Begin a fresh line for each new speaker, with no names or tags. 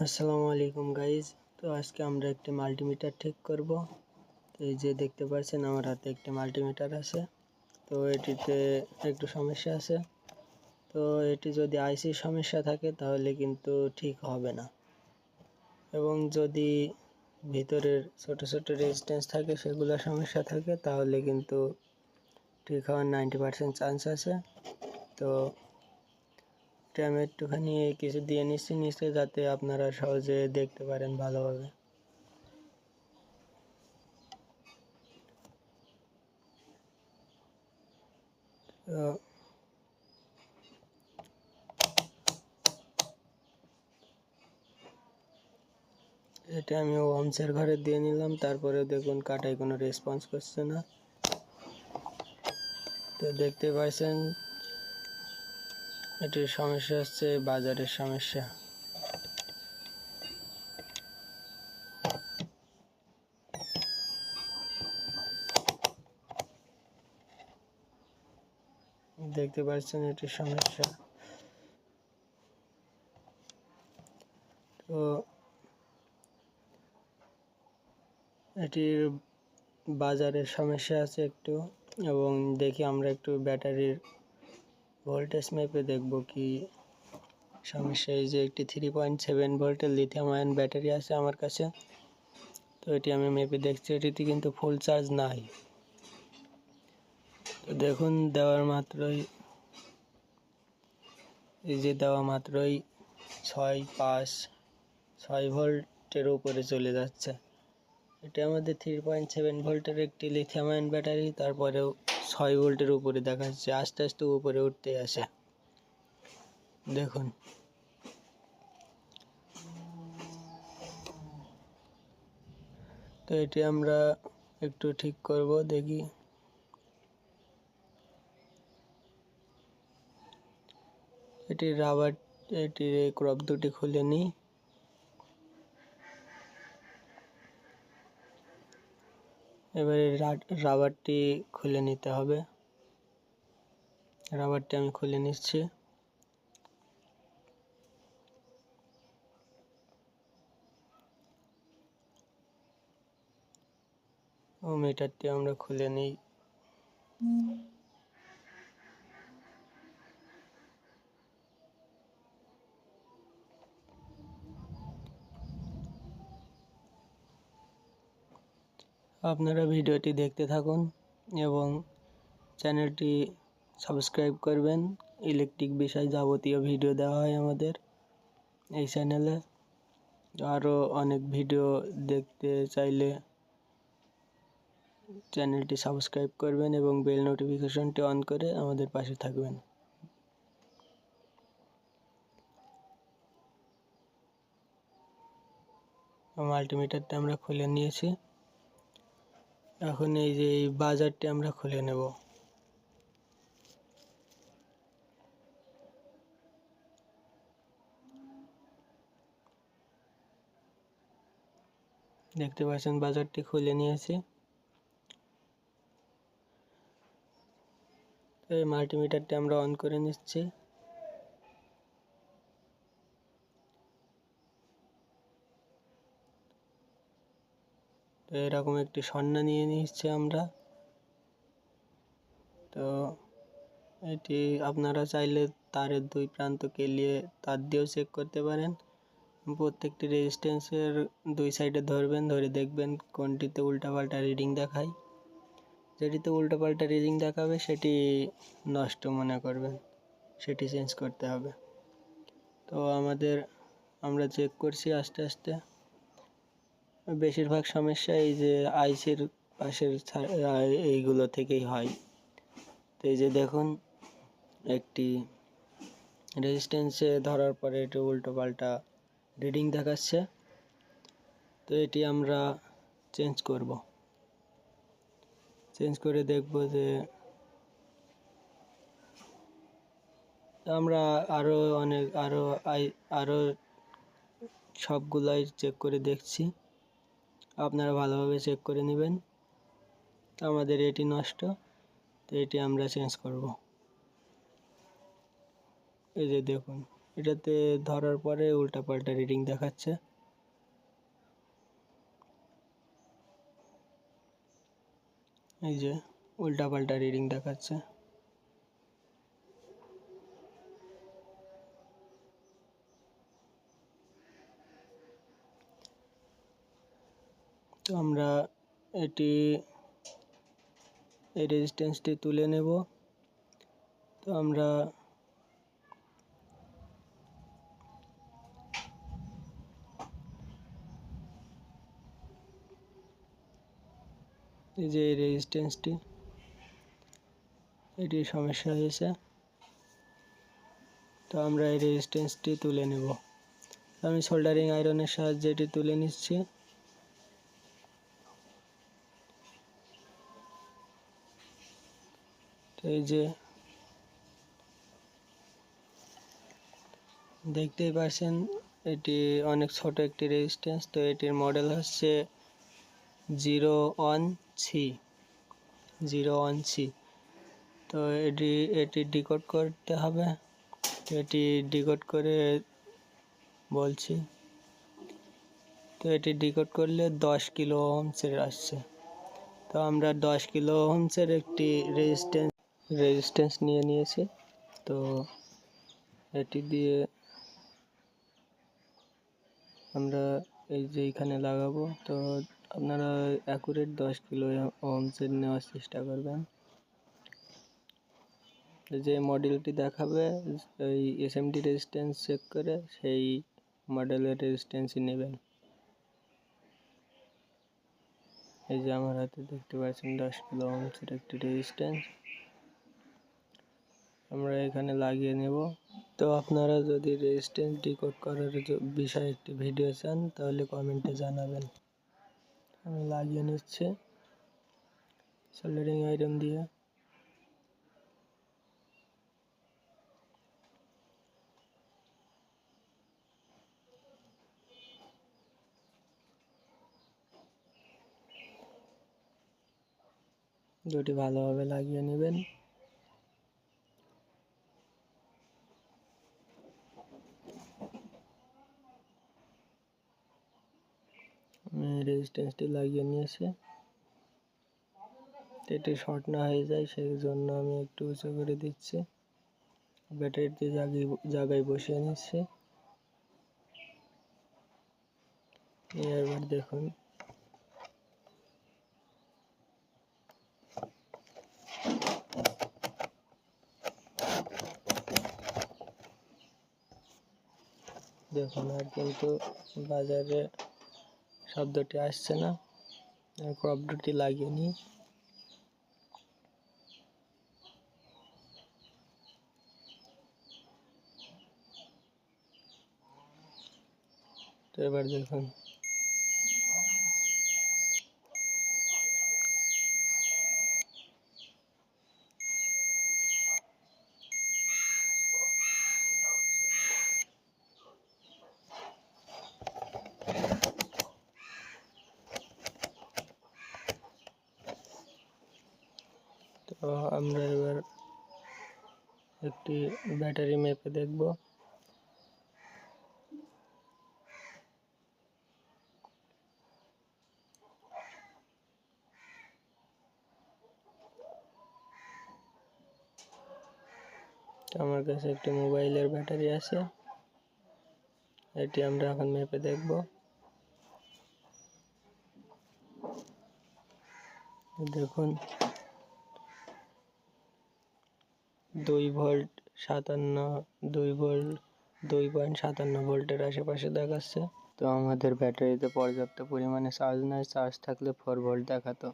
আসসালামু আলাইকুম গাইজ। তো আজকে আমরা একটি মাল্টিমিটার ঠিক করব। তো এই যে দেখতে পাচ্ছেন আমার হাতে একটি মাল্টিমিটার আছে। তো এটিতে একটু সমস্যা আছে। তো এটি যদি আইসির সমস্যা থাকে তাহলে কিন্তু ঠিক হবে না, এবং যদি ভিতরের ছোট ছোট রেজিস্ট্যান্স থাকে সেগুলো সমস্যা থাকে তাহলে কিন্তু ঠিক হওয়ার 90% চান্স আছে। তো আমি একটুখানি কিছু দিয়ে নিচ্ছি নিচে, যাতে আপনারা সহজে দেখতে পারেন ভালোভাবে। তো এটা আমি ওমসের ঘরে দিয়ে নিলাম, তারপরে দেখুন কাটাই কোনো রেসপন্স করছে না। তো দেখতে পাচ্ছেন এটির সমস্যা হচ্ছে বাজারের সমস্যা। দেখতে পাচ্ছেন এটির সমস্যা। তো এটির বাজারের সমস্যা আছে একটু, এবং দেখি আমরা একটু ব্যাটারির ভোল্টেজ মেপে দেখব কি সমস্যা। এই যে একটি 3.7 ভোল্টের লিথিয়াম আয়ন ব্যাটারি আছে আমার কাছে। তো এটি আমি মেপে দেখছি, এটিতে কিন্তু ফুল চার্জ নাই। তো দেখুন দেওয়ার মাত্রই এই যে দেওয়া মাত্রই 6 ভোল্টের উপরে চলে যাচ্ছে। এটা আমাদের 3.7 ভোল্টের একটি লিথিয়াম আয়ন ব্যাটারি, তারপরেও 6 ভোল্টের উপরে দেখাচ্ছে, আস্তে আস্তে উপরে উঠতে আসে। দেখুন তো এটি আমরা একটু ঠিক করব, দেখি। এটির এই ক্রপ দুটি খুলে নিই। এবারে রাবারটি খুলে নিতে হবে। রাবারটি আমি খুলে নিচ্ছি। ও মিটারটি আমরা খুলে নিই। আপনারা ভিডিওটি দেখতে থাকুন এবং চ্যানেলটি সাবস্ক্রাইব করবেন। ইলেকট্রিক বিষয় যাবতীয় ভিডিও দেওয়া হয় আমাদের এই চ্যানেলে। আরও অনেক ভিডিও দেখতে চাইলে চ্যানেলটি সাবস্ক্রাইব করবেন এবং বেল নোটিফিকেশনটি অন করে আমাদের পাশে থাকবেন। মাল্টিমিটারটা আমরা খুলে নিয়েছি। এখন এই যে এই বাজারটি আমরা খুলে নেব। দেখতে পাচ্ছেন বাজারটি খুলে নিয়েছি। এই মাল্টিমিটারটি আমরা অন করে নিচ্ছি। তো এরকম একটি সন্না নিয়ে নিচ্ছি আমরা। তো এটি আপনারা চাইলে তারের দুই প্রান্ত কেলিয়ে তার দিয়েও চেক করতে পারেন। প্রত্যেকটি রেজিস্ট্যান্সের দুই সাইডে ধরবেন, ধরে দেখবেন কোনটিতে উল্টাপাল্টা রিডিং দেখায়। যেটিতে উল্টাপাল্টা রিডিং দেখাবে সেটি নষ্ট মনে করবেন, সেটি চেঞ্জ করতে হবে। তো আমরা চেক করছি আস্তে আস্তে। বেশিরভাগ সমস্যা এই যে আইসির পাশের এইগুলো থেকেই হয়। তো এই যে দেখুন একটি রেজিস্ট্যান্সে ধরার পরে এটি উল্টোপাল্টা রিডিং দেখাচ্ছে। তো এটি আমরা চেঞ্জ করে দেখব যে আমরা আরও সবগুলাই চেক করে দেখছি। আপনারা ভালোভাবে চেক করে নেবেন। আমাদের এটি নষ্ট, তো এটি আমরা চেঞ্জ করব। এই যে দেখুন এটাতে ধরার পরে উল্টাপাল্টা রিডিং দেখাচ্ছে। এই যে উল্টাপাল্টা রিডিং দেখাচ্ছে। তো আমরা এই রেজিস্ট্যান্সটি তুলে নেব। তো আমরা এই যে রেজিস্ট্যান্সটি, এটির সমস্যা হয়েছে। তো আমরা এই রেজিস্ট্যান্সটি তুলে নেব। আমি সোল্ডারিং আয়রনের সাহায্যে এটি তুলে নিচ্ছি। তো এই যে দেখতেই পাচ্ছেন এটি অনেক ছোট একটি রেজিস্ট্যান্স। তো এটির মডেল হচ্ছে 01C। তো এটি ডিকোড করতে হবে। এটি ডিকোড করে বলছি। তো এটি ডিকোড করলে 10 কিলো ওহমসের আসছে। তো আমরা 10 কিলো ওহমসের একটি রেজিস্ট্যান্স নিয়ে নিয়েছি। তো এটি দিয়ে আমরা এই যে এখানে লাগাবো। তো আপনারা অ্যাকুরেট 10 কিলো ওহমসের নেওয়ার চেষ্টা করবেন। যে মডেলটি দেখাবে ওই এসএমডি রেজিস্ট্যান্স চেক করে সেই মডেলের রেজিস্ট্যান্সই নেবেন। এই যে আমার হাতে দেখতে পাচ্ছেন 10 কিলো ওহমসের একটি রেজিস্ট্যান্স আমরা এখানে লাগিয়ে নেব। তো আপনারা যদি রেজিস্ট্যান্স ডিকোড করার বিষয়ে একটি ভিডিও চান তাহলে কমেন্টে জানাবেন। আমি লাগিয়ে নিচ্ছি সোল্ডারিং আয়রন দিয়ে। দুটি ভালোভাবে লাগিয়ে নেবেন। আমি রেজিস্ট্যান্সটি লাগিয়ে নিয়েছি। এটি শর্ট না হয়ে যায় সেই জন্য আমি একটু উঁচু করে দিচ্ছি। ব্যাটারিটি জায়গায় বসিয়ে নিচ্ছি। এবার দেখুন আর কিন্তু বাজারে শব্দটি আসছে না। ক্রপডটি লাগিয়ে নিই। তো এবার দেখুন তো আমরা এবার একটি ব্যাটারি মেপে দেখব। আমার কাছে একটি মোবাইলের ব্যাটারি আছে, এটি আমরা এখন মেপে দেখব। দেখুন 2.57 ভোল্টের আশেপাশে দেখাচ্ছে। তো আমাদের ব্যাটারিতে পর্যাপ্ত পরিমাণে চার্জ নাই, চার্জ থাকলে 4 ভোল্ট দেখাতো।